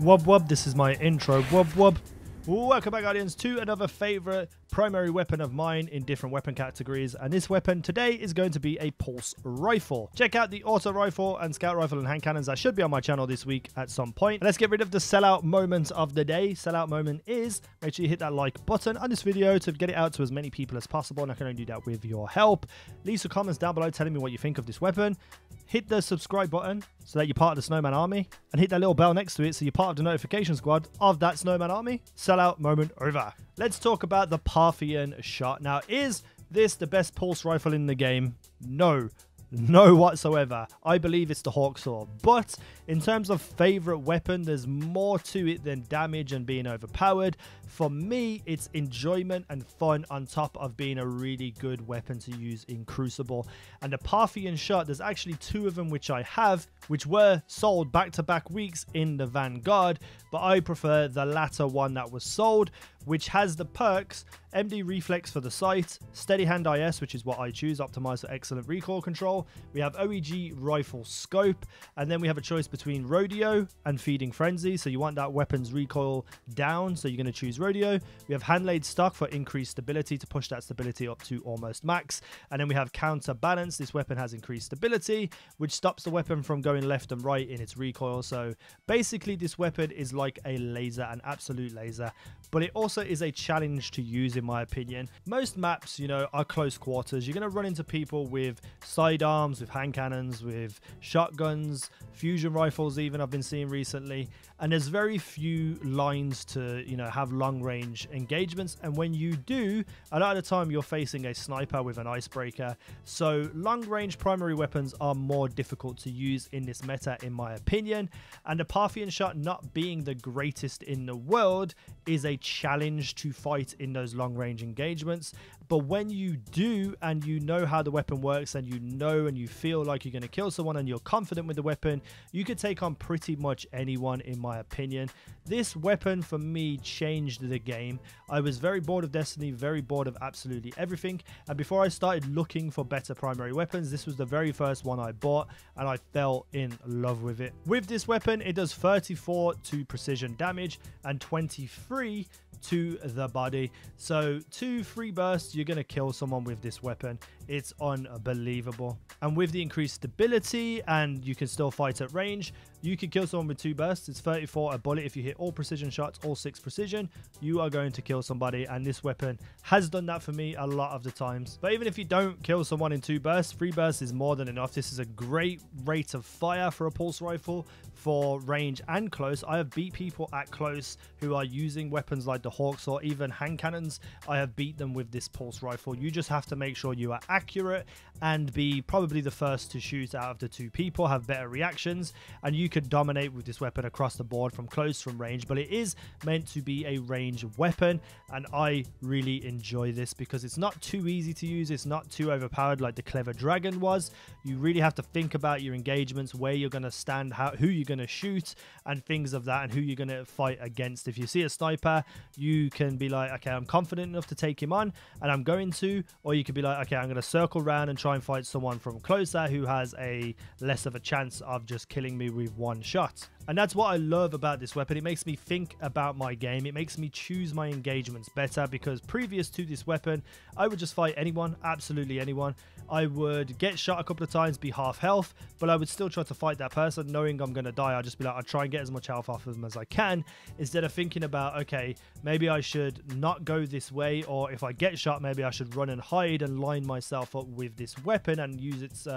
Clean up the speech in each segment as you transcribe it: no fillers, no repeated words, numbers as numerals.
Wub wub, this is my intro. Wub wub. Welcome back, Guardians, to another favorite primary weapon of mine in different weapon categories, and this weapon today is going to be a pulse rifle. Check out the auto rifle and scout rifle and hand cannons that should be on my channel this week at some point. Let's get rid of the sellout moment of the day. Sellout moment is, make sure you hit that like button on this video to get it out to as many people as possible, and I can only do that with your help. Leave some comments down below telling me what you think of this weapon. Hit the subscribe button so that you're part of the Snowman Army, and hit that little bell next to it so you're part of the notification squad of that Snowman Army. Sellout moment over. Let's talk about the Parthian shot. Now, is this the best pulse rifle in the game? No. No whatsoever. I believe it's the Hawksaw. But in terms of favorite weapon, there's more to it than damage and being overpowered. For me, it's enjoyment and fun on top of being a really good weapon to use in Crucible. And the Parthian shot, there's actually two of them which I have, which were sold back-to-back weeks in the Vanguard, but I prefer the latter one that was sold, which has the perks MD Reflex for the sight, Steady Hand IS, which is what I choose, optimized for excellent recoil control. We have OEG Rifle Scope, and then we have a choice between Rodeo and Feeding Frenzy, so you want that weapon's recoil down, so you're going to choose Rodeo. We have Handlaid Stock for increased stability, to push that stability up to almost max, and then we have Counterbalance. This weapon has increased stability, which stops the weapon from going left and right in its recoil. So basically this weapon is like a laser, an absolute laser, but it also is a challenge to use in my opinion. Most maps, you know, are close quarters. You're going to run into people with sidearms, with hand cannons, with shotguns, fusion rifles even I've been seeing recently, and there's very few lines to, you know, have long range engagements, and when you do, a lot of the time you're facing a sniper with an icebreaker. So long range primary weapons are more difficult to use in this meta in my opinion, and the Parthian shot not being the greatest in the world is a challenge to fight in those long range engagements. But when you do, and you know how the weapon works, and you know and you feel like you're going to kill someone and you're confident with the weapon, you could take on pretty much anyone in my opinion. This weapon for me changed the game. I was very bored of Destiny, very bored of absolutely everything, and before I started looking for better primary weapons, this was the very first one I bought, and I fell in love with it. With this weapon, it does 34 to precision damage and 23 to the body, so 2 free bursts, you're going to kill someone with this weapon. It's unbelievable. And with the increased stability, and you can still fight at range, you can kill someone with 2 bursts. It's 34 a bullet. If you hit all precision shots, all 6 precision, you are going to kill somebody, and this weapon has done that for me a lot of the times. But even if you don't kill someone in 2 bursts, 3 bursts is more than enough. This is a great rate of fire for a pulse rifle for range and close. I have beat people at close who are using weapons like the Hawks or even hand cannons. I have beat them with this pulse rifle. You just have to make sure you are accurate and be probably the first to shoot out of the 2 people, have better reactions, and you could dominate with this weapon across the board from close, from range. But it is meant to be a range weapon, and I really enjoy this because it's not too easy to use. It's not too overpowered like the Clever Dragon was. You really have to think about your engagements, where you're going to stand, who you're going to shoot, and things of that, and who you're going to fight against. If you see a sniper, you can be like, okay, I'm confident enough to take him on, and I'm going to, or you could be like, okay, I'm going to circle around and try and fight someone from closer who has a less of a chance of just killing me with 1 shot. And that's what I love about this weapon. It makes me think about my game. It makes me choose my engagements better, because previous to this weapon, I would just fight anyone, absolutely anyone. I would get shot a couple of times, be half health, but I would still try to fight that person knowing I'm going to die. I'd just be like, I'll try and get as much health off of them as I can, instead of thinking about, okay, maybe I should not go this way, or if I get shot, maybe I should run and hide and line myself up with this weapon and use its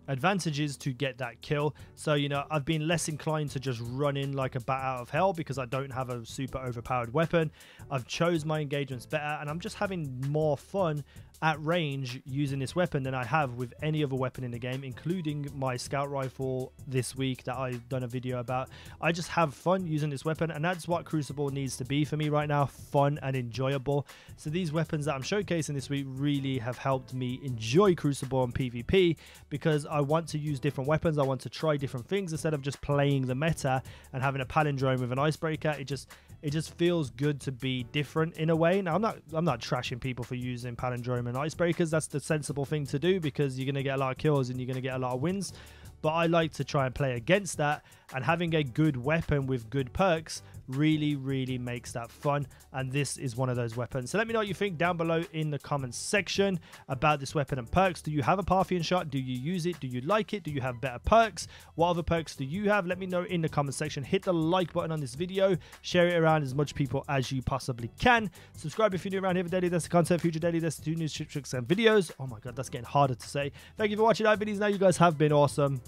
advantages to get that kill. So, you know, I've been less inclined to just run in like a bat out of hell because I don't have a super overpowered weapon. I've chose my engagements better, and I'm just having more fun at range using this weapon than I have with any other weapon in the game, including my scout rifle this week that I've done a video about. I just have fun using this weapon, and that's what Crucible needs to be for me right now, fun and enjoyable. So these weapons that I'm showcasing this week really have helped me enjoy Crucible and PvP, because I want to use different weapons. I want to try different things instead of just playing the meta and having a palindrome with an icebreaker. It just feels good to be different in a way. Now, I'm not trashing people for using palindrome and icebreakers. That's the sensible thing to do, because you're going to get a lot of kills and you're going to get a lot of wins. but I like to try and play against that, and having a good weapon with good perks really makes that fun, and this is one of those weapons. So let me know what you think down below in the comments section about this weapon and perks. Do you have a Parthian shot? Do you use it? Do you like it? Do you have better perks? What other perks do you have? Let me know in the comments section. Hit the like button on this video, share it around as much people as you possibly can. Subscribe if you're new around here for daily Destiny content, future daily Destiny news, tips, tricks and videos. Oh my god, that's getting harder to say. Thank you for watching our videos. Now you guys have been awesome.